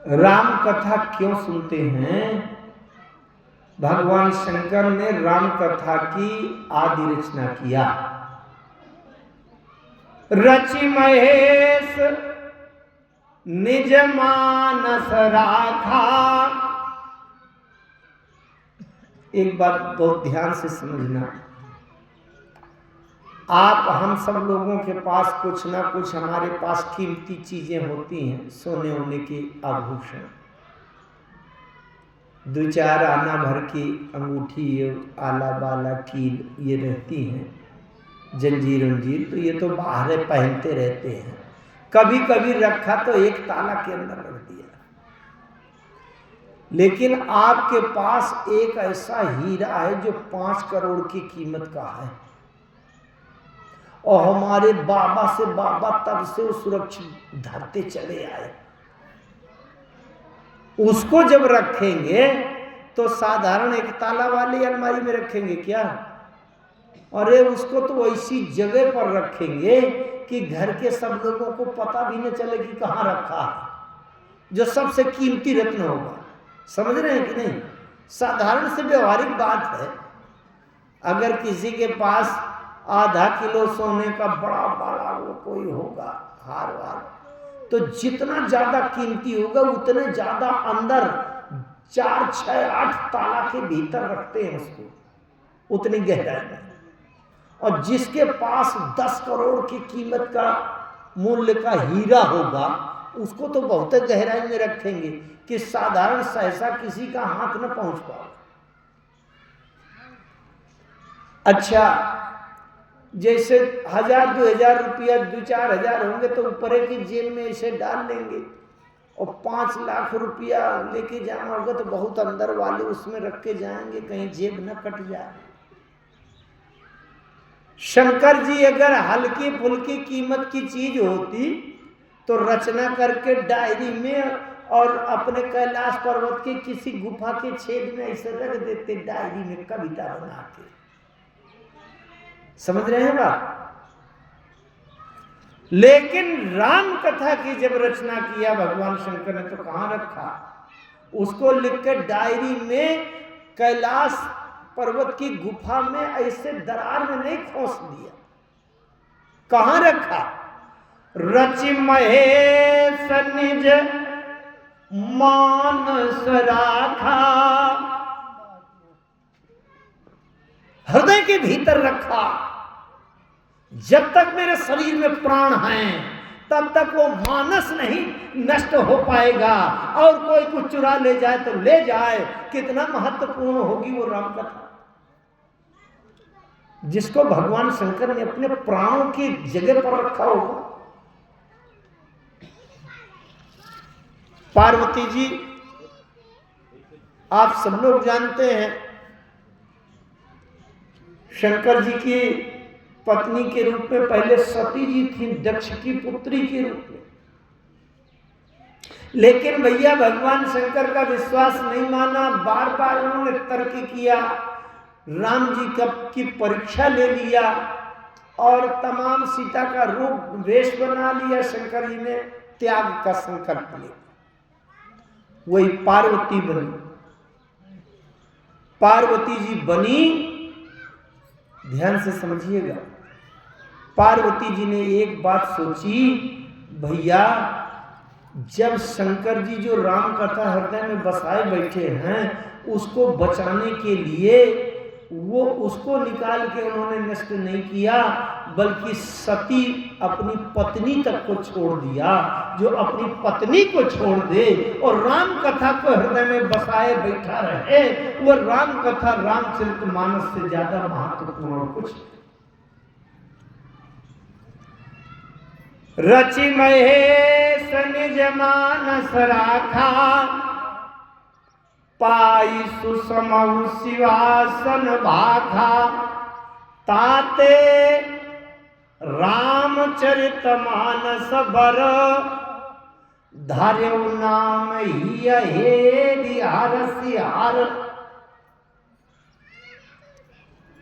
राम कथा क्यों सुनते हैं? भगवान शंकर ने राम कथा की आदि रचना किया। रचि महेश निज मानस राखा। एक बात बहुत ध्यान से समझना, आप हम सब लोगों के पास कुछ ना कुछ हमारे पास कीमती चीजें होती हैं, सोने होने के आभूषण, 2-4 आना भर की अंगूठी, आला बाला कील ये रहती हैं, जंजीर उंजीर, तो ये तो बाहर पहनते रहते हैं। कभी कभी रखा तो एक ताला के अंदर रख दिया। लेकिन आपके पास एक ऐसा हीरा है जो 5 करोड़ की कीमत का है, और हमारे बाबा से बाबा तब से वो सुरक्षित धरते चले आए। उसको जब रखेंगे तो साधारण एक ताला वाली अलमारी में रखेंगे क्या? अरे उसको तो ऐसी जगह पर रखेंगे कि घर के सब लोगों को पता भी न चले कि कहाँ रखा है, जो सबसे कीमती रत्न होगा। समझ रहे हैं कि नहीं? साधारण से व्यवहारिक बात है। अगर किसी के पास आधा किलो सोने का बड़ा बड़ा वो कोई होगा हार वार, तो जितना ज्यादा कीमती होगा उतने ज्यादा अंदर 4, 6, 8 ताला के भीतर रखते हैं उसको, उतनी गहराई में। और जिसके पास 10 करोड़ की कीमत का मूल्य का हीरा होगा उसको तो बहुत गहराई में रखेंगे कि साधारण सहसा किसी का हाथ न पहुंच पाए। अच्छा, जैसे 1000-2000 रुपया 2-4 हजार होंगे तो ऊपर की जेब में इसे डाल लेंगे, और 5 लाख रुपया लेके जाना होगा तो बहुत अंदर वाले उसमें रख के जाएंगे, कहीं जेब न कट जाए। शंकर जी अगर हल्की फुल्की कीमत की चीज होती तो रचना करके डायरी में और अपने कैलाश पर्वत के किसी गुफा के छेद में ऐसे रख देते, डायरी में कविता बना के। समझ रहे हैं बात? लेकिन राम कथा की जब रचना किया भगवान शंकर ने तो कहां रखा? उसको लिखकर डायरी में कैलाश पर्वत की गुफा में ऐसे दरार में नहीं खोस दिया। कहां रखा? रचि महेश निज मानस राखा। हृदय के भीतर रखा। जब तक मेरे शरीर में प्राण हैं तब तक वो मानस नहीं नष्ट हो पाएगा, और कोई कुछ चुरा ले जाए तो ले जाए। कितना महत्वपूर्ण होगी वो राम कथा, जिसको भगवान शंकर ने अपने प्राणों की जगह पर रखा होगा। पार्वती जी आप सब लोग जानते हैं, शंकर जी की पत्नी के रूप में पहले सती जी थी, दक्ष की पुत्री के रूप में। लेकिन भैया भगवान शंकर का विश्वास नहीं माना, बार बार उन्होंने तर्क किया, राम जी की परीक्षा ले लिया और तमाम सीता का रूप वेश बना लिया। शंकर जी ने त्याग का संकल्प लिया, वही पार्वती बनी। पार्वती जी बनी, ध्यान से समझिएगा। पार्वती जी ने एक बात सोची, भैया जब शंकर जी जो राम कथा हृदय में बसाए बैठे हैं उसको बचाने के लिए वो उसको निकाल के उन्होंने नष्ट नहीं किया, बल्कि सती अपनी पत्नी तक को छोड़ दिया। जो अपनी पत्नी को छोड़ दे और राम कथा को हृदय में बसाए बैठा रहे, वो राम कथा रामचरितमानस से ज्यादा महत्वपूर्ण कुछ। रचि महेश निज मानस राखा, पाई सुसमऊ शिवासन भाखा, ताते रामचरितमानस बर, धार्यु नाम ही हेरि हरसिहार।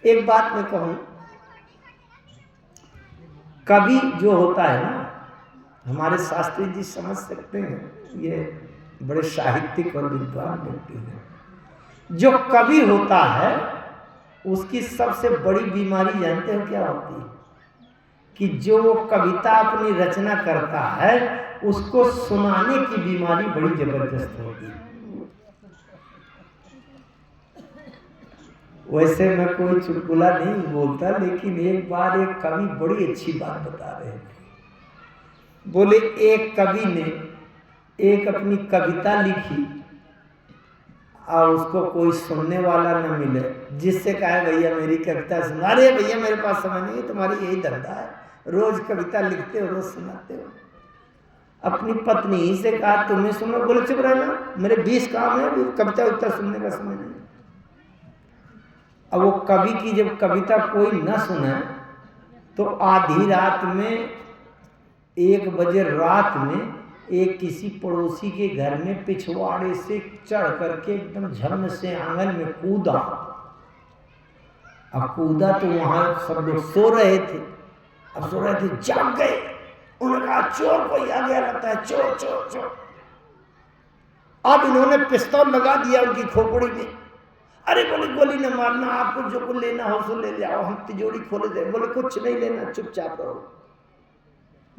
एक बात मैं कहूं, कवि जो होता है ना, हमारे शास्त्री जी समझ सकते हैं, ये बड़े साहित्यिक और विद्वान व्यक्ति हैं। जो कवि होता है उसकी सबसे बड़ी बीमारी जानते हो क्या होती है? कि जो वो कविता अपनी रचना करता है उसको सुनाने की बीमारी बड़ी जबरदस्त होती है। वैसे मैं कोई चुटकुला नहीं बोलता, लेकिन एक बार एक कवि बड़ी अच्छी बात बता रहे हैं। बोले एक कवि ने एक अपनी कविता लिखी और उसको कोई सुनने वाला न मिले, जिससे कहा भैया मेरी कविता सुना। अरे भैया मेरे पास समय नहीं है, तुम्हारी यही धंधा है, रोज कविता लिखते हो रोज सुनाते हो। अपनी पत्नी ही से कहा तुम्हें सुनो। बोले चुप रहना, मेरे 20 काम है, कविता उतना सुनने का समय नहीं। अब वो कवि की जब कविता कोई न सुने तो आधी रात में 1 बजे रात में एक किसी पड़ोसी के घर में पिछवाड़े से चढ़ करके एकदम झर्म से आंगन में कूदा। अब कूदा तो वहां सब लोग सो रहे थे, अब सो रहे थे, जाग गए। उन्होंने कहा चोर कोई आ गया लगता है, चोर चोर चोर। अब इन्होंने पिस्तौल लगा दिया उनकी खोपड़ी में। अरे बोले गोली न मारना, आपको जो कुछ लेना हो सो ले जाओ, हम तिजोरी खोले दे। बोले कुछ नहीं लेना, चुपचाप रहो।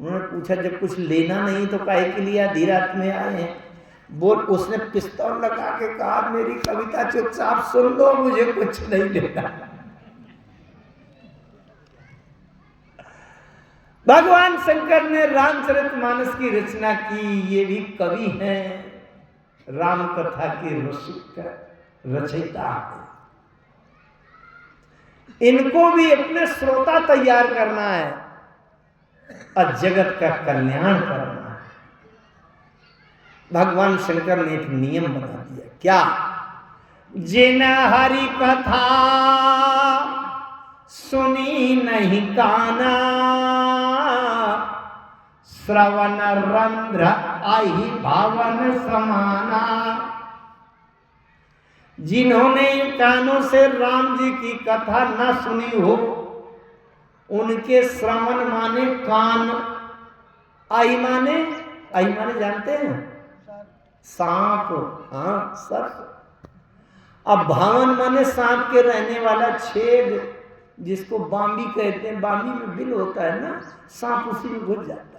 उन्होंने पूछा जब कुछ लेना नहीं तो काहे के लिए आधी रात में आए हैं? बोल उसने पिस्तौल लगा के कहा मेरी कविता चुपचाप सुन लो, मुझे कुछ नहीं लेना। भगवान शंकर ने रामचरितमानस की रचना की, ये भी कवि हैं, राम कथा के रसिक रचयिता है। इनको भी अपने श्रोता तैयार करना है और जगत का कल्याण करना है। भगवान शंकर ने एक नियम बना दिया, क्या? जिन हरि कथा सुनी नहीं काना, श्रवण रंध्र आही भावन समाना। जिन्होंने कानों से राम जी की कथा न सुनी हो, उनके श्रवण माने कान, आई माने जानते हैं? सांप, हाँ सर्प। अब भावन माने सांप के रहने वाला छेद, जिसको बांबी कहते हैं। बांबी में बिल होता है ना, सांप उसी में घुस जाता है।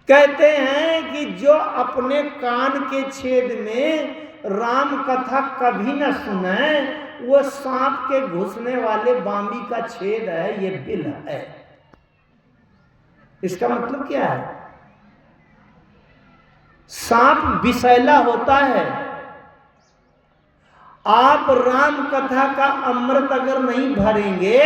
कहते हैं कि जो अपने कान के छेद में राम कथा कभी न सुने, वो सांप के घुसने वाले बांबी का छेद है, ये बिल है। इसका मतलब क्या है? सांप विषैला होता है। आप राम कथा का अमृत अगर नहीं भरेंगे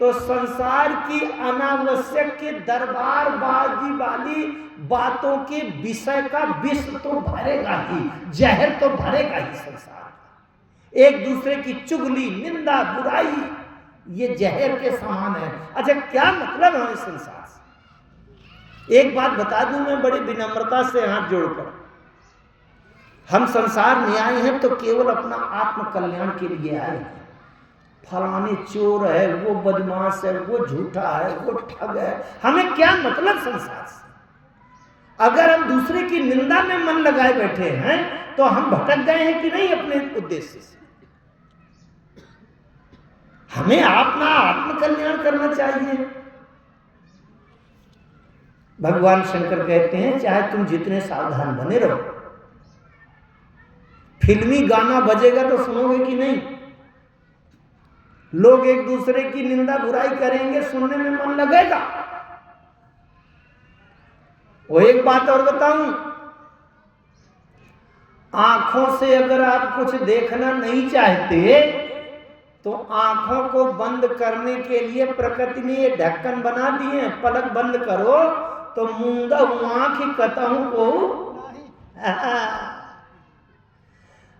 तो संसार की अनावश्यक के दरबार बाजी वाली बातों के विषय का विष तो भरेगा ही, जहर तो भरेगा ही संसार। एक दूसरे की चुगली, निंदा, बुराई, ये जहर के समान है। अच्छा क्या मतलब है इस संसार से? एक बात बता दूं मैं बड़ी विनम्रता से हाथ जोड़कर, हम संसार में आए हैं तो केवल अपना आत्म कल्याण के लिए आए हैं। फलाने चोर है, वो बदमाश है, वो झूठा है, वो ठग है, हमें क्या मतलब संसार से? अगर हम दूसरे की निंदा में मन लगाए बैठे हैं तो हम भटक गए हैं कि नहीं अपने उद्देश्य से? हमें अपना आत्म कल्याण करना चाहिए। भगवान शंकर कहते हैं चाहे तुम जितने सावधान बने रहो, फिल्मी गाना बजेगा तो सुनोगे कि नहीं? लोग एक दूसरे की निंदा बुराई करेंगे, सुनने में मन लगेगा। वो एक बात और बताऊं, आंखों से अगर आप कुछ देखना नहीं चाहते तो आंखों को बंद करने के लिए प्रकृति ने ये ढक्कन बना दिए। पलक बंद करो तो मूंदा आंख ही कतहूं को,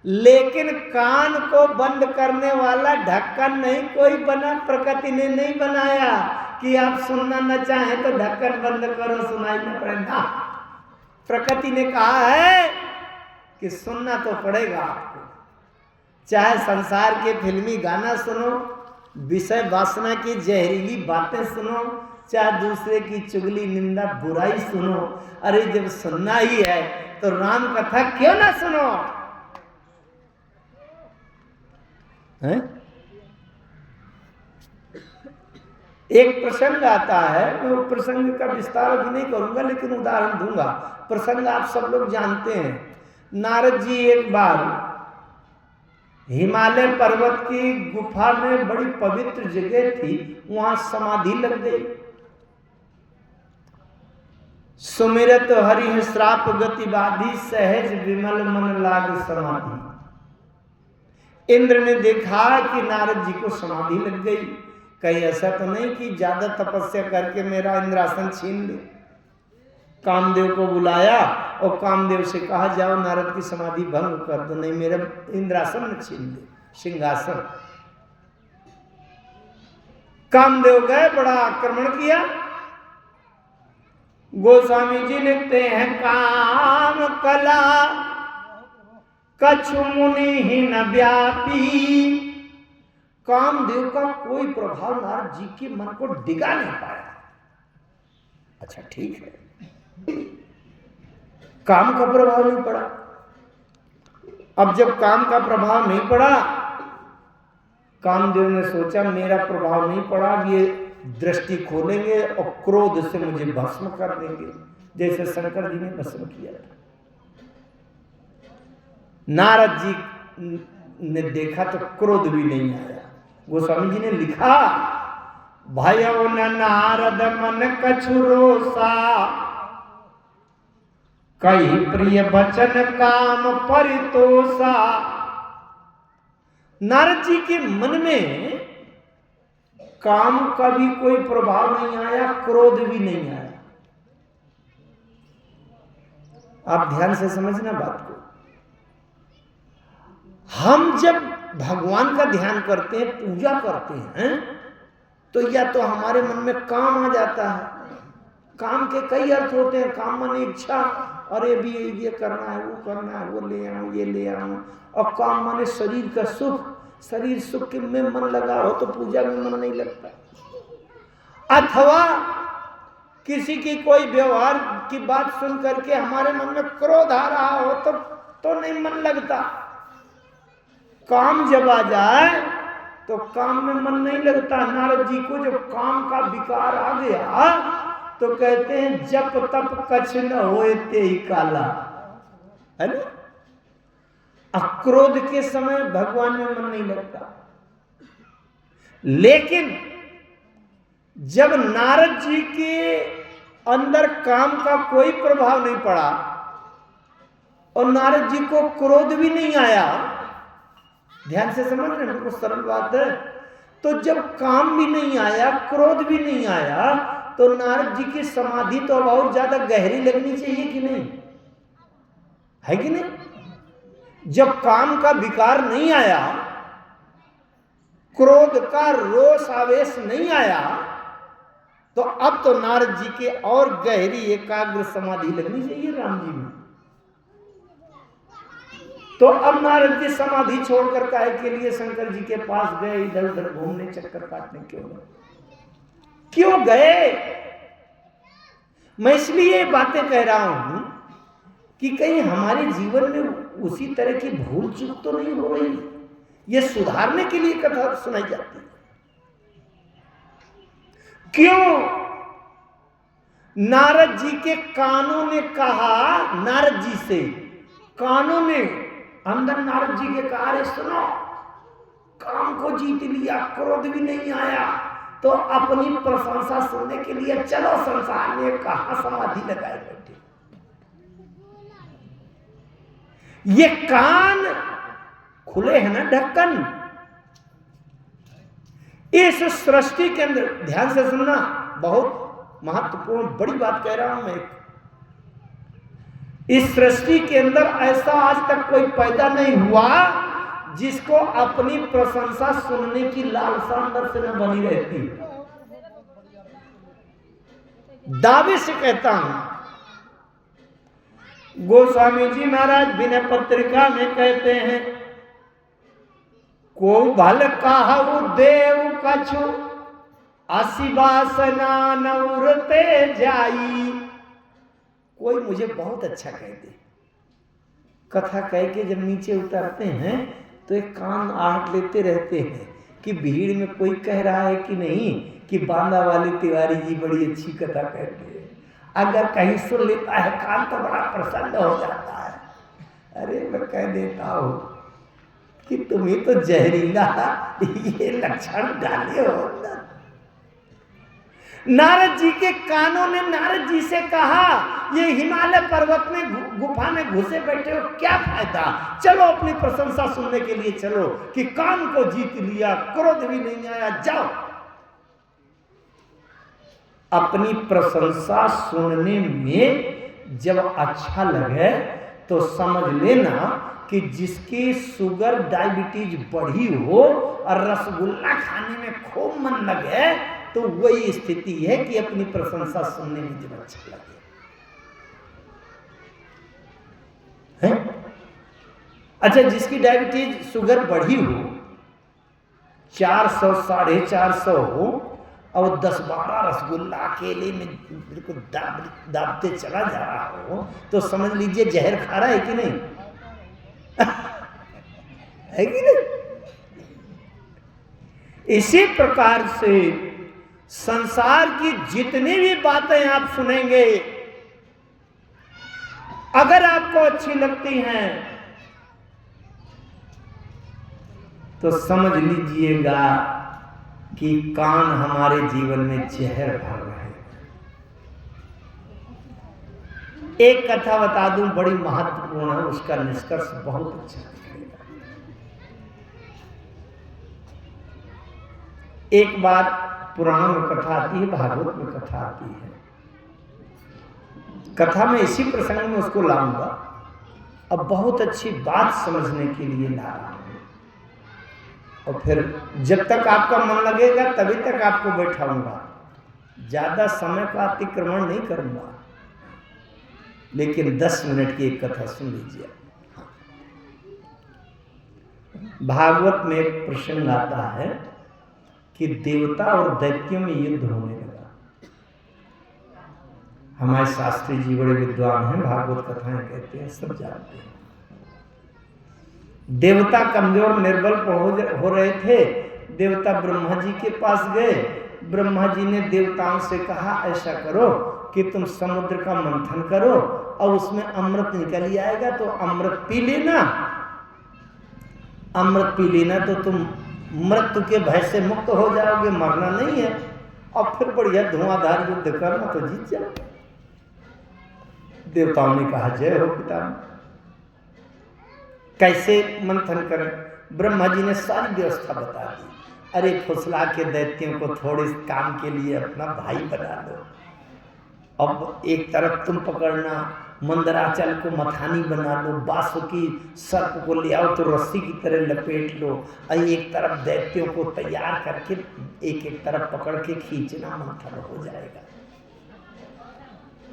लेकिन कान को बंद करने वाला ढक्कन नहीं कोई बना, प्रकृति ने नहीं बनाया कि आप सुनना न चाहें तो ढक्कन बंद करो, सुनाई न पड़ेगा। प्रकृति ने कहा है कि सुनना तो पड़ेगा आपको, चाहे संसार के फिल्मी गाना सुनो, विषय वासना की जहरीली बातें सुनो, चाहे दूसरे की चुगली निंदा बुराई सुनो। अरे जब सुनना ही है तो राम कथा क्यों ना सुनो है? एक प्रसंग आता है, मैं वो प्रसंग का विस्तार अभी नहीं करूंगा लेकिन उदाहरण दूंगा। प्रसंग आप सब लोग जानते हैं। नारद जी एक बार हिमालय पर्वत की गुफा में, बड़ी पवित्र जगह थी, वहां समाधि लग गई। सुमिरत हरि श्राप गति बाधी, सहज विमल मन लाग समाधि। इंद्र ने देखा कि नारद जी को समाधि लग गई। कहीं ऐसा तो नहीं कि ज्यादा तपस्या करके मेरा इंद्रासन छीन ले। कामदेव को बुलाया और कामदेव से कहा जाओ नारद की समाधि भंग कर दो, नहीं मेरा इंद्रासन न छीन ले, सिंहासन। कामदेव गए, बड़ा आक्रमण किया। गोस्वामी जी लिखते हैं, काम कला कछु मुनि ही न व्यापी। कामदेव का कोई प्रभाव नारद जी के मन को डिगा नहीं पाया। अच्छा ठीक है, काम का प्रभाव नहीं पड़ा। अब जब काम का प्रभाव नहीं पड़ा, कामदेव ने सोचा मेरा प्रभाव नहीं पड़ा, ये दृष्टि खोलेंगे और क्रोध से मुझे भस्म कर देंगे, जैसे शंकर जी ने भस्म किया था। नारद जी ने देखा तो क्रोध भी नहीं आया। गोस्वामी जी ने लिखा, भयो न नारद मन कछु रोसा, कई प्रिय बचन काम परितोषा। नारद जी के मन में काम का भी कोई प्रभाव नहीं आया, क्रोध भी नहीं आया। आप ध्यान से समझना बात को। हम जब भगवान का ध्यान करते हैं, पूजा करते हैं, तो या तो हमारे मन में काम आ जाता है। काम के कई अर्थ होते हैं। काम माने इच्छा, अरे भी ये करना है, वो करना है, वो ले आऊं, ये ले आऊं। और काम माने शरीर का सुख, शरीर सुख में मन लगा हो तो पूजा में मन नहीं लगता। अथवा किसी की कोई व्यवहार की बात सुन करके हमारे मन में क्रोध आ रहा हो तो नहीं मन लगता। काम जब आ जाए तो काम में मन नहीं लगता। नारद जी को जब काम का विकार आ गया तो कहते हैं, जप तप कछ न होए ते ही काला, है ना। अक्रोध के समय भगवान में मन नहीं लगता। लेकिन जब नारद जी के अंदर काम का कोई प्रभाव नहीं पड़ा और नारद जी को क्रोध भी नहीं आया, ध्यान से समझ रहे हैं, बहुत सरल बात है। तो जब काम भी नहीं आया, क्रोध भी नहीं आया, तो नारद जी की समाधि तो अब और ज्यादा गहरी लगनी चाहिए कि नहीं, है कि नहीं। जब काम का विकार नहीं आया, क्रोध का रोष आवेश नहीं आया, तो अब तो नारद जी के और गहरी एकाग्र समाधि लगनी चाहिए राम जी में। तो अब नारद जी समाधि छोड़कर काहे के लिए शंकर जी के पास गए, इधर उधर घूमने, चक्कर काटने क्यों गए। मैं इसलिए बातें कह रहा हूं कि कहीं हमारे जीवन में उसी तरह की भूल चूक तो नहीं हो रही। ये सुधारने के लिए कथा सुनाई जाती है। क्यों? नारद जी के कानों ने कहा, नारद जी से कानों ने अंदर नारद जी के कहा, अरे सुनो, काम को जीत लिया, क्रोध भी नहीं आया, तो अपनी प्रशंसा सुनने के लिए चलो संसार ने कहा समाधि लगाए बैठे। ये कान खुले हैं ना, ढक्कन। इस सृष्टि के अंदर, ध्यान से सुनना, बहुत महत्वपूर्ण बड़ी बात कह रहा हूं मैं। इस सृष्टि के अंदर ऐसा आज तक कोई पैदा नहीं हुआ जिसको अपनी प्रशंसा सुनने की लालसा अंदर से न बनी रहती। दावे से कहता हूं, गोस्वामी जी महाराज विनय पत्रिका में कहते हैं, को भल कहु देव कछु आसी वासना नौरते जाई। कोई मुझे बहुत अच्छा कह दे, कथा कह के जब नीचे उतरते हैं तो एक कान आहट लेते रहते हैं कि भीड़ में कोई कह रहा है कि नहीं कि बांदा वाले तिवारी जी बड़ी अच्छी कथा कहते हैं। अगर कहीं सुन लेता है कान तो बड़ा प्रसन्न हो जाता है। अरे मैं कह देता हूँ कि तुम्हें तो जहरीला ये लक्षण डाले हो। नारद जी के कानों ने नारद जी से कहा, ये हिमालय पर्वत में गुफा में घुसे बैठे हो, क्या फायदा, चलो अपनी प्रशंसा सुनने के लिए चलो कि कान को जीत लिया, क्रोध भी नहीं आया, जाओ। अपनी प्रशंसा सुनने में जब अच्छा लगे तो समझ लेना कि जिसकी शुगर डायबिटीज बढ़ी हो और रसगुल्ला खाने में खूब मन लगे तो वही स्थिति है कि अपनी प्रशंसा सुनने में जब अच्छा लगे है? अच्छा, जिसकी डायबिटीज शुगर बढ़ी हो, 400 450 हो और 10-12 रसगुल्ला अकेले में बिल्कुल दाबते चला जा रहा हो तो समझ लीजिए जहर खा रहा है कि नहीं है कि नहीं? इसी प्रकार से संसार की जितनी भी बातें आप सुनेंगे, अगर आपको अच्छी लगती हैं तो समझ लीजिएगा कि कान हमारे जीवन में जहर भर रहे हैं। एक कथा बता दूं, बड़ी महत्वपूर्ण है, उसका निष्कर्ष बहुत अच्छा निकलेगा। एक बार पुराण में कथा आती है, भागवत में कथा आती है। कथा में इसी प्रसंग में उसको लाऊंगा, अब बहुत अच्छी बात समझने के लिए ला रहा हूं और फिर जब तक आपका मन लगेगा तभी तक आपको बैठाऊंगा, ज्यादा समय का अतिक्रमण नहीं करूंगा, लेकिन 10 मिनट की एक कथा सुन लीजिए। भागवत में एक प्रसंग आता है कि देवता और दैत्यों में युद्ध होने लगा। हमारे शास्त्री जी बड़े विद्वान हैं, भागवत कथाएं कहते हैं, सब जानते हैं। देवता कमजोर निर्बल हो रहे थे। देवता ब्रह्मा जी के पास गए। ब्रह्मा जी ने देवताओं से कहा, ऐसा करो कि तुम समुद्र का मंथन करो और उसमें अमृत निकल आएगा तो अमृत पी लेना। अमृत पी लेना तो तुम मृत्यु के भय से मुक्त हो जाओगे, मरना नहीं है, और फिर बढ़िया धुआंधार युद्ध करना तो जीत जाओ। देवताओं ने कहा, जय हो पितामह। कैसे मंथन करें? ब्रह्मा जी ने सारी व्यवस्था बता दी। अरे फुसला के दैत्यों को थोड़े काम के लिए अपना भाई बना लो। अब एक तरफ तुम पकड़ना, मंदराचल को मथानी बना लो, बासुकी सर्प को ले आओ तो रस्सी की तरह लपेट लो, और एक तरफ दैत्यों को तैयार करके एक एक तरफ पकड़ के खींचना, मंथन हो जाएगा।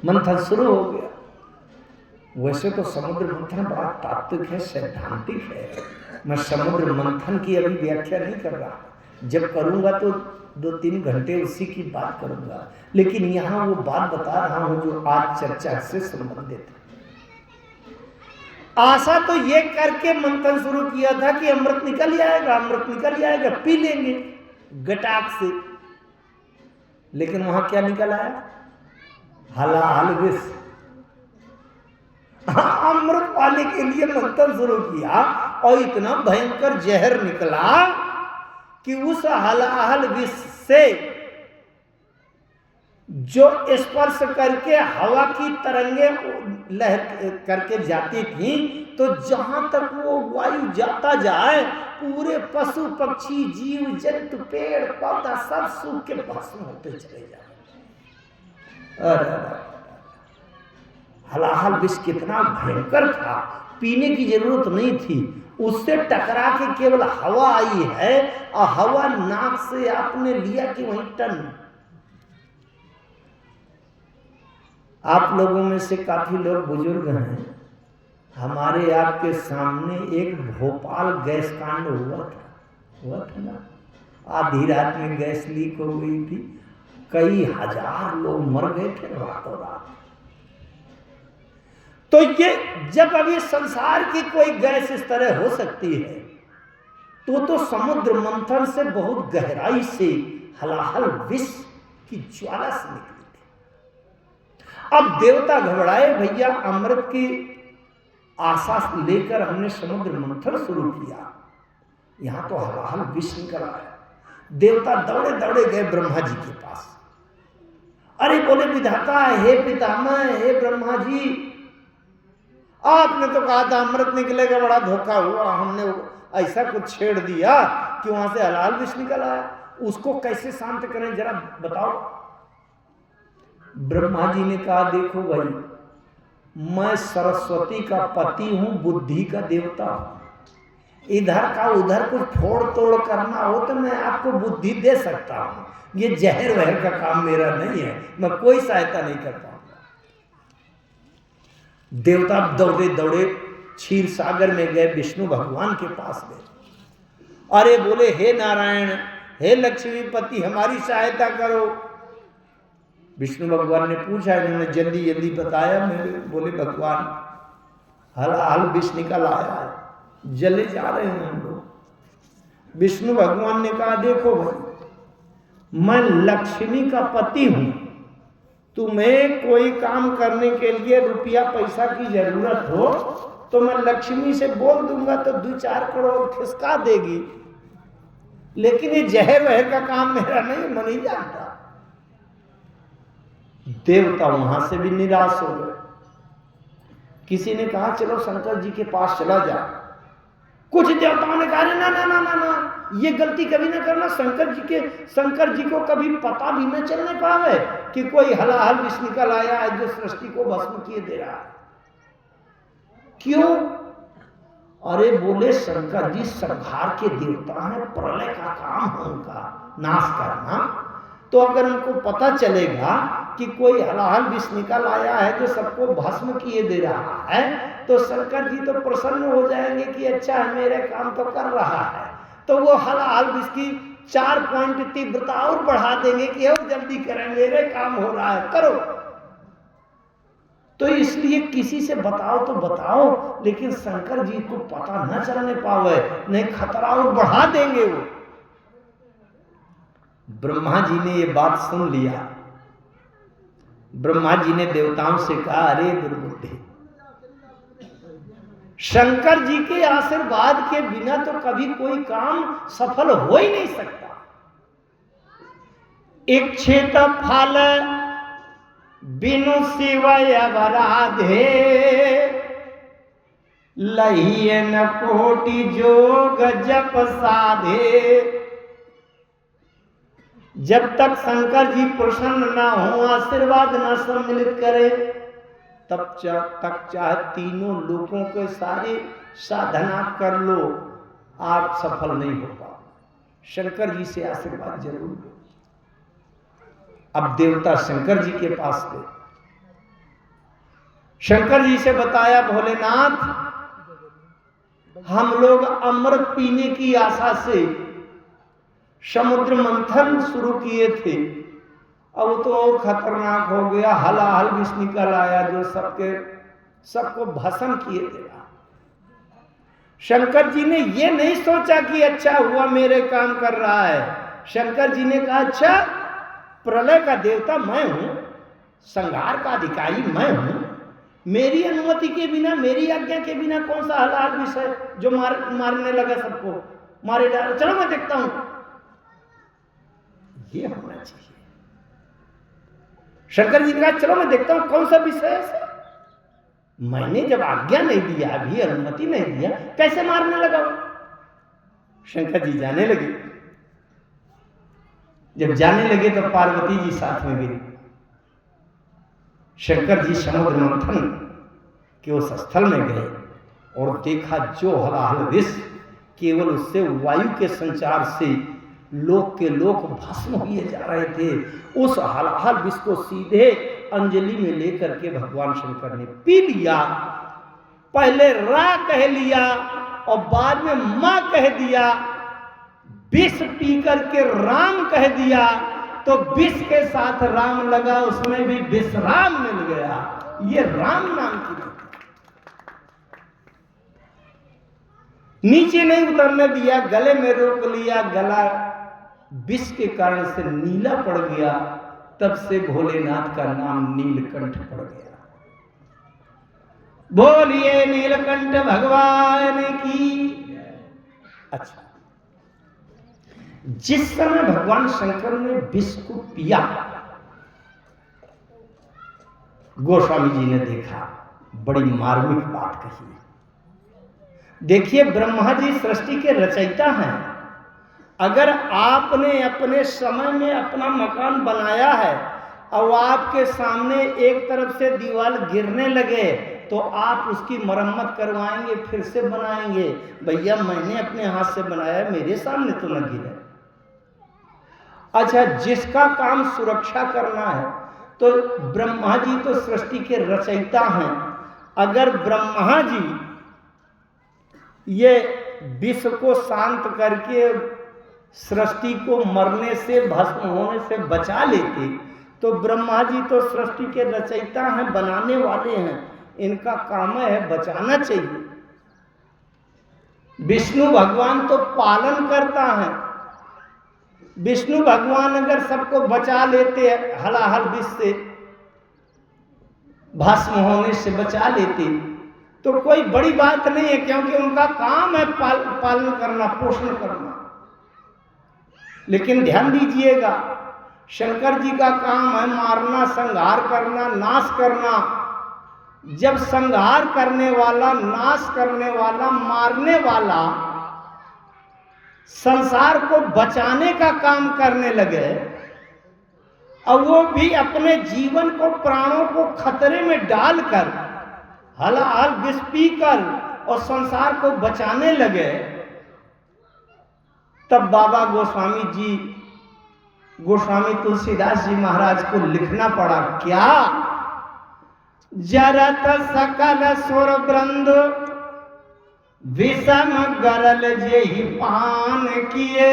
मंथन शुरू हो गया। वैसे तो समुद्र मंथन बड़ा तात्विक है, सैद्धांतिक है। मैं समुद्र मंथन की अभी व्याख्या नहीं कर रहा, जब करूंगा तो 2-3 घंटे उसी की बात करूंगा, लेकिन यहां वो बात बता रहा हूं जो आज चर्चा से संबंधित है। आशा तो ये करके मंथन शुरू किया था कि अमृत निकल आएगा, अमृत निकल आएगा, पी लेंगे गटाक से, लेकिन वहां क्या निकल आया? हलाहल विष। अमृत पाने के लिए मंथन शुरू किया और इतना भयंकर जहर निकला कि उस हलाहल विष से जो स्पर्श करके हवा की तरंगे लहर करके जाती थी, तो जहां तक वो वायु जाता जाए पूरे पशु पक्षी जीव जंतु पेड़ पौधा सब सूख के भस्म होते चले जाए। हलाहल विष कितना भयंकर था, पीने की जरूरत नहीं थी, उससे टकरा के केवल हवा आई है और हवा नाक से आपने लिया कि वहीं टन। आप लोगों में से काफी लोग बुजुर्ग हैं, हमारे आपके सामने एक भोपाल गैस कांड हुआ था ना, आधी रात में गैस लीक हो गई थी, कई हजार लोग मर गए थे रातों रात। तो ये जब अभी संसार की कोई गैस इस तरह हो सकती है तो समुद्र मंथन से बहुत गहराई से हलाहल विष की ज्वाला से निकली थी। अब देवता घबराए, भैया अमृत की आशा लेकर हमने समुद्र मंथन शुरू किया, यहां तो हलाहल विष निकल आया। देवता दौड़े दौड़े गए ब्रह्मा जी के पास। अरे बोले विधाता, हे पितामह, हे ब्रह्मा जी, आपने तो कहा था अमृत निकलेगा, बड़ा धोखा हुआ, हमने ऐसा कुछ छेड़ दिया कि वहां से हलाल विष निकल आया, उसको कैसे शांत करें जरा बताओ। ब्रह्मा जी ने कहा, देखो भाई, मैं सरस्वती का पति हूं, बुद्धि का देवता हूं, इधर का उधर कुछ फोड़ तोड़ करना हो तो मैं आपको बुद्धि दे सकता हूं, ये जहर वहर का काम मेरा नहीं है, मैं कोई सहायता नहीं करता हूं। देवता दौड़े दौड़े क्षीर सागर में गए, विष्णु भगवान के पास गए। अरे बोले, हे नारायण, हे लक्ष्मीपति, हमारी सहायता करो। विष्णु भगवान ने पूछा, इन्होंने जल्दी जल्दी बताया। मेरे बोले, भगवान हलाहल विष निकल आया है, जले जा रहे हैं हम लोग। विष्णु भगवान ने कहा, देखो भाई, मैं लक्ष्मी का पति हूं, तुम्हें कोई काम करने के लिए रुपया पैसा की जरूरत हो तो मैं लक्ष्मी से बोल दूंगा तो 2-4 करोड़ खिसका देगी, लेकिन ये जहर वहर का काम मेरा नहीं, मैं नहीं जानता। देवता वहां से भी निराश हो गए। किसी ने कहा, चलो शंकर जी के पास चला जा। कुछ देवताओं ने कहा, ना ना ना ना ना, ये गलती कभी ना करना, शंकर जी को कभी पता भी न चलने पावे कि कोई हलाहल विष निकल आया है जो सृष्टि को भस्म किए दे रहा है। क्यों? अरे बोले, शंकर जी संहार के देवता हैं, प्रलय का काम है उनका नाश करना, तो अगर उनको पता चलेगा कि कोई हलाहल विष निकल आया है जो सबको भस्म किए दे रहा है तो शंकर जी तो प्रसन्न हो जाएंगे कि अच्छा है, मेरे काम तो कर रहा है, तो वो हलाहल विष की 4 पॉइंट तीव्रता और बढ़ा देंगे कि अब जल्दी करें, मेरे काम हो रहा है, करो। तो इसलिए किसी से बताओ तो बताओ, लेकिन शंकर जी को पता न चलने पावे, नहीं खतरा और बढ़ा देंगे वो। ब्रह्मा जी ने ये बात सुन लिया। ब्रह्मा जी ने देवताओं से कहा, अरे दुर्बुद्धि, शंकर जी के आशीर्वाद के बिना तो कभी कोई काम सफल हो ही नहीं सकता। इच्छित फल बिनु शिवय अवराधे, लहियन कोटि जोग जप साधे। जब तक शंकर जी प्रसन्न ना हो, आशीर्वाद ना सम्मिलित करे, तब तक चाहे तीनों लोगों के सारे साधना कर लो, आप सफल नहीं हो पाओ। शंकर जी से आशीर्वाद जरूर लो। अब देवता शंकर जी के पास गए। शंकर जी से बताया, भोलेनाथ, हम लोग अमृत पीने की आशा से समुद्र मंथन शुरू किए थे, अब तो और खतरनाक हो गया, हलाहल विष निकल आया जो सबको भस्म किए देगा। शंकर जी ने ये नहीं सोचा कि अच्छा हुआ मेरे काम कर रहा है। शंकर जी ने कहा, अच्छा, प्रलय का देवता मैं हूं, संहार का अधिकारी मैं हूं, मेरी अनुमति के बिना, मेरी आज्ञा के बिना कौन सा हलाहल विष है जो मारने लगा, सबको मारे डाल, चलो मैं देखता हूं। ये होना चाहिए। शंकर जी ने कहा, चलो मैं देखता हूं कौन सा विषय है। मैंने जब आज्ञा नहीं दिया, अभी अनुमति नहीं दिया, कैसे मारने लगा? शंकर जी जाने लगे। जब जाने लगे तो पार्वती जी साथ में गई। शंकर जी समुद्र मंथन के उस स्थल में गए और देखा जो हलाहल विष केवल उससे वायु के संचार से लोक के लोक भस्म हुए जा रहे थे, उस हलाहल विष को सीधे अंजलि में लेकर के भगवान शंकर ने पी लिया। पहले रा कह लिया और बाद में मां कह दिया। विष पी करके राम कह दिया तो विष के साथ राम लगा, उसमें भी विश्राम मिल गया। ये राम नाम की बात। नीचे नहीं उतरने दिया, गले में रोक लिया, गला विष के कारण से नीला पड़ गया। तब से भोलेनाथ का नाम नीलकंठ पड़ गया। बोलिए नीलकंठ भगवान की। अच्छा, जिस समय भगवान शंकर ने विष को पिया, गोस्वामी जी ने देखा, बड़ी मार्मिक बात कही। देखिए, ब्रह्मा जी सृष्टि के रचयिता हैं। अगर आपने अपने समय में अपना मकान बनाया है और आपके सामने एक तरफ से दीवार गिरने लगे तो आप उसकी मरम्मत करवाएंगे, फिर से बनाएंगे? भैया मैंने अपने हाथ से बनाया, मेरे सामने तो न गिरे। अच्छा, जिसका काम सुरक्षा करना है तो ब्रह्मा जी तो सृष्टि के रचयिता हैं। अगर ब्रह्मा जी ये विष को शांत करके सृष्टि को मरने से, भस्म होने से बचा लेते तो ब्रह्मा जी तो सृष्टि के रचयिता हैं, बनाने वाले हैं, इनका काम है बचाना चाहिए। विष्णु भगवान तो पालन करता है। विष्णु भगवान अगर सबको बचा लेते, हलाहल विष से, भस्म होने से बचा लेते तो कोई बड़ी बात नहीं है, क्योंकि उनका काम है पालन करना, पोषण करना। लेकिन ध्यान दीजिएगा, शंकर जी का काम है मारना, संहार करना, नाश करना। जब संहार करने वाला, नाश करने वाला, मारने वाला संसार को बचाने का काम करने लगे, और वो भी अपने जीवन को, प्राणों को खतरे में डालकर, हलाहल विष पीकर और संसार को बचाने लगे, तब बाबा गोस्वामी तुलसीदास जी महाराज को लिखना पड़ा क्या? जरत सकल सुर वृंद विषम गरल जेहि पान किए,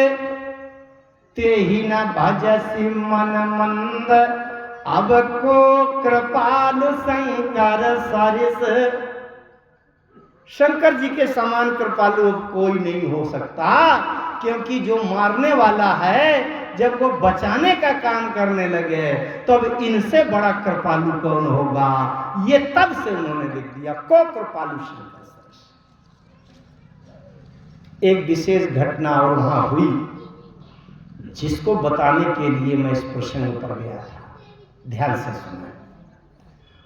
तेहि न भजसि मन मंद, अब को कृपालु शंकर सरिस। शंकर जी के समान कृपालु कोई नहीं हो सकता, क्योंकि जो मारने वाला है जब वो बचाने का काम करने लगे तब इनसे बड़ा कृपालु कौन होगा? ये तब से उन्होंने लिख दिया, को कृपालु शंकर सरिस। एक विशेष घटना और वहां हुई, जिसको बताने के लिए मैं इस प्रसंग पर गया था। ध्यान से सुना।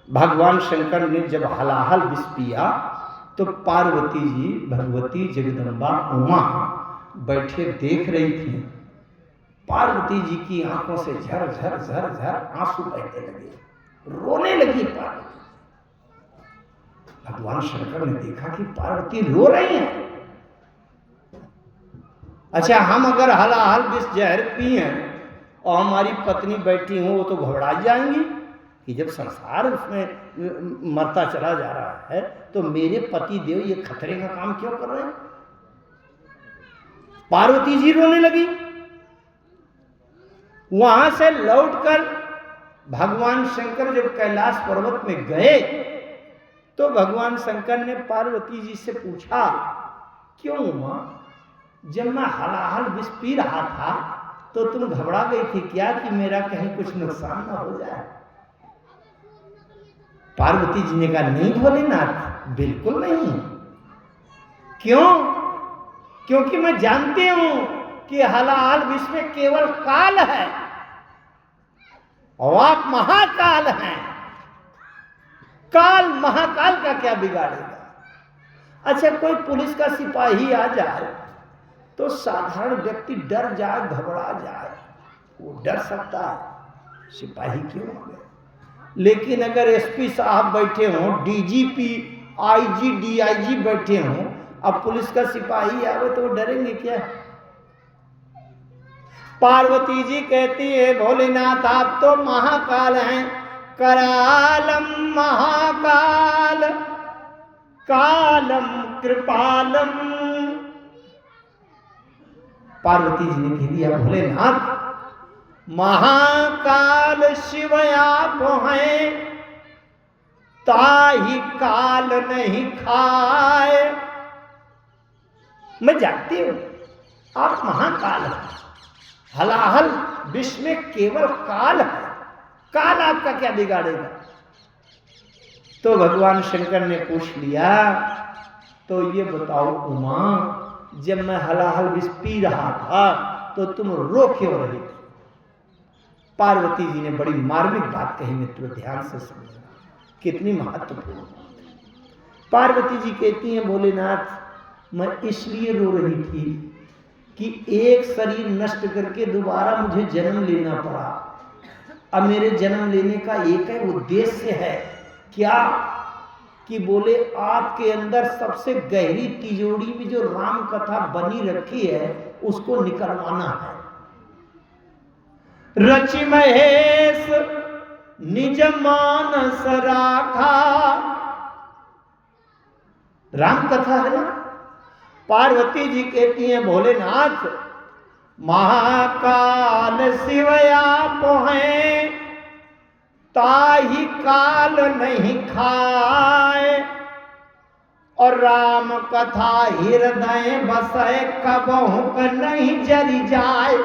भगवान शंकर ने जब हलाहल विष पिया तो पार्वती जी, भगवती जगदम्बा उमा बैठे देख रही थी। पार्वती जी की आंखों से झर झर झर झर आंसू बहने लगे, रोने लगी पार्वती। भगवान शंकर ने देखा कि पार्वती रो रही है। अच्छा, हम अगर हलाहल विष जहर पिए और हमारी पत्नी बैठी हो, वो तो घबरा जाएंगी कि जब संसार उसमें मरता चला जा रहा है तो मेरे पति देव ये खतरे का काम क्यों कर रहे हैं? पार्वती जी रोने लगी। वहां से लौटकर भगवान शंकर जब कैलाश पर्वत में गए तो भगवान शंकर ने पार्वती जी से पूछा, क्यों हुआ? जब मैं हलाहल विष पी रहा था तो तुम घबरा गई थी क्या कि मेरा कहीं कुछ नुकसान ना हो जाए? पार्वती जी ने कहा, नहीं भोलेनाथ, बिल्कुल नहीं। क्यों? क्योंकि मैं जानती हूं कि हलाहल विष में केवल काल है और आप महाकाल हैं। काल महाकाल का क्या बिगाड़ेगा? अच्छा, कोई पुलिस का सिपाही आ जाए तो साधारण व्यक्ति डर जाए, घबरा जाए, वो डर सकता है, सिपाही क्यों हो गए? लेकिन अगर एसपी साहब बैठे हों, डीजीपी, आईजी, डीआईजी बैठे हों, अब पुलिस का सिपाही आवे तो वो डरेंगे क्या? पार्वती जी कहती है, भोलेनाथ आप तो महाकाल हैं। करालम महाकाल कालम कृपालम। पार्वती जी ने कह दिया भोलेनाथ महाकाल शिव आप हैं, ताही काल नहीं खाए। मैं जानती हूं आप महाकाल हैं, हलाहल विश्व में केवल काल है, काल आपका क्या बिगाड़ेगा। तो भगवान शंकर ने पूछ लिया तो ये बताओ उमा, जब मैं हलाहल विष पी रहा था तो तुम रो क्यों रही थी। पार्वती जी ने बड़ी मार्मिक बात कही, मित्रों ध्यान से समझना, कितनी महत्वपूर्ण। पार्वती जी कहती हैं भोलेनाथ मैं इसलिए रो रही थी कि एक शरीर नष्ट करके दोबारा मुझे जन्म लेना पड़ा। अब मेरे जन्म लेने का एक है उद्देश्य है, क्या कि बोले आपके अंदर सबसे गहरी तिजोरी में जो राम कथा बनी रखी है उसको निकलवाना है। रचि महेश निज मानस राखा, राम कथा है ना। पार्वती जी कहती हैं भोलेनाथ महाकाल शिव आप हैं, ताही काल नहीं खाए। और राम कथा हृदय बसे कबहु का नहीं जरी जाए।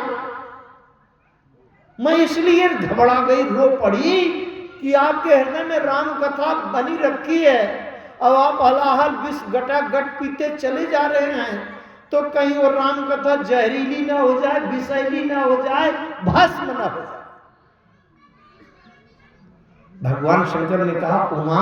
मैं इसलिए घबरा गई, रो पड़ी कि आपके हृदय में राम कथा बनी रखी है, अब आप हलाहल विष गटागट पीते चले जा रहे हैं तो कहीं वो राम कथा जहरीली ना हो जाए, विषैली ना हो जाए, भस्म ना हो जाए। भगवान शंकर ने कहा उमा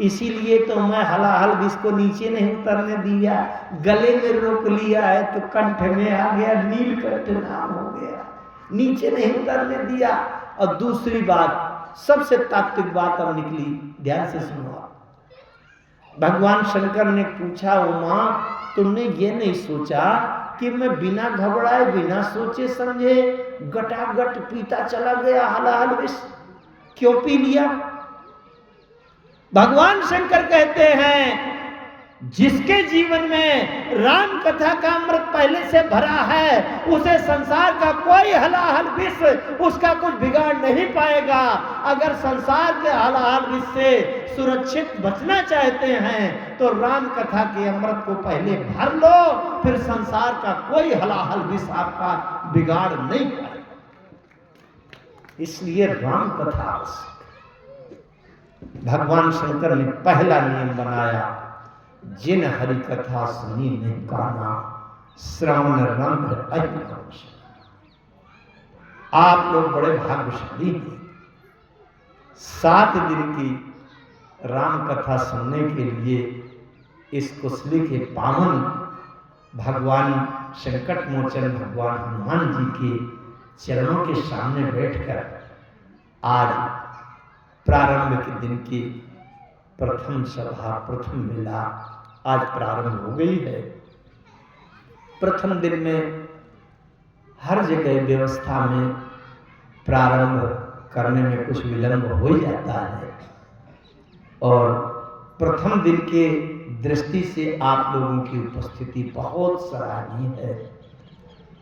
इसीलिए तो मैं हलाहल विष को नीचे नहीं उतरने दिया, गले में रोक लिया है तो कंठ में आ गया, नीलकंठ नाम हो गया, नीचे नहीं उतरने दिया। और दूसरी बात, सबसे तात्विक बात अब निकली, ध्यान से सुनो। भगवान शंकर ने पूछा उमा तुमने ये नहीं सोचा कि मैं बिना घबराए बिना सोचे समझे गटागट पीता चला गया हलाहल विष, क्यों पी लिया। भगवान शंकर कहते हैं जिसके जीवन में राम कथा का अमृत पहले से भरा है उसे संसार का कोई हलाहल विष उसका कुछ बिगाड़ नहीं पाएगा। अगर संसार के हलाहल विष से सुरक्षित बचना चाहते हैं तो राम कथा के अमृत को पहले भर लो, फिर संसार का कोई हलाहल विष आपका बिगाड़ नहीं पाएगा। इसलिए राम कथा भगवान शंकर ने पहला नियम बनाया, जिन हरि कथा सुनी ने काना श्रवण रंध्र अति। आप लोग बड़े भाग्यशाली हैं, 7 दिन की राम कथा सुनने के लिए इस कुशली के पावन भगवान संकट मोचन भगवान हनुमान जी के चरणों के सामने बैठकर आज प्रारंभ के दिन की प्रथम सभा प्रथम मेला आज प्रारंभ हो गई है। प्रथम दिन में हर जगह व्यवस्था में प्रारंभ करने में कुछ विलंब हो जाता है और प्रथम दिन के दृष्टि से आप लोगों की उपस्थिति बहुत सराहनीय है।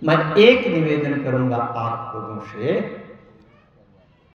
मैं एक निवेदन करूंगा आप लोगों से